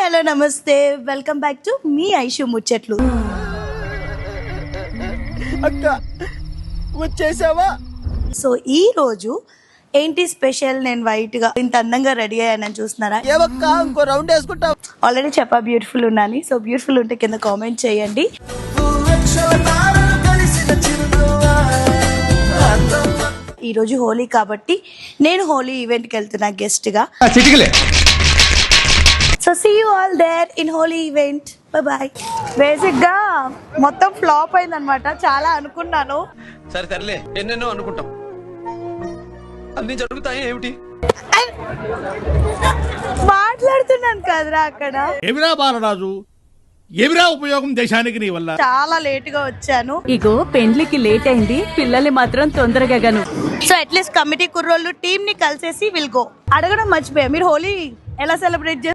Hello నమస్తే, welcome back to me Aishu ముచ్చట్లు. అక్క వచ్చేసావా? సో ఈ రోజు ఏంటి స్పెషల్? నేను వైట్ గా ఇంత అందంగా రెడీ అయ్యానని చూస్తున్నారా? ఏవక్క ఇంకో రౌండ్ వేసుకుంటావు? ఆల్రెడీ చెప్పా బ్యూటిఫుల్ ఉన్నాను. సో బ్యూటిఫుల్ ఉంటే కింద కామెంట్ చేయండి. ఈ రోజు హోలీ కాబట్టి నేను హోలీ ఈవెంట్ కి వెళ్తున్నా గెస్ట్ గా. So see you all there in Holi event. Bye. Basic గా మొత్తం ఫ్లాప్ అయింది అనమాట. చాలా అనుకున్నాను. సరే తరలే, ఎన్నెన్నో అనుకుంటాం, అన్ని జరుగుతాయి ఏమిటి? మాట్లాడుతున్నాను కదరా అక్కడ. ఏమిరా బాలరాజు, ఏమిరా ఉపయోగం దేశానికి నీ వల్ల? చాలా లేట్ గా వచ్చాను. ఇగో పెండ్లికి లేట్ అయింది, పిల్లల్ని మాత్రం తొందరగా గను. సో అట్లీస్ట్ కమిటీ కుర్రోళ్ళు టీమ్ ని కలిసేసి విల్ గో. అడగడం మర్చిపోయా, మీరు హోలీ ఎలా సెలబ్రేట్ చేస్తారు?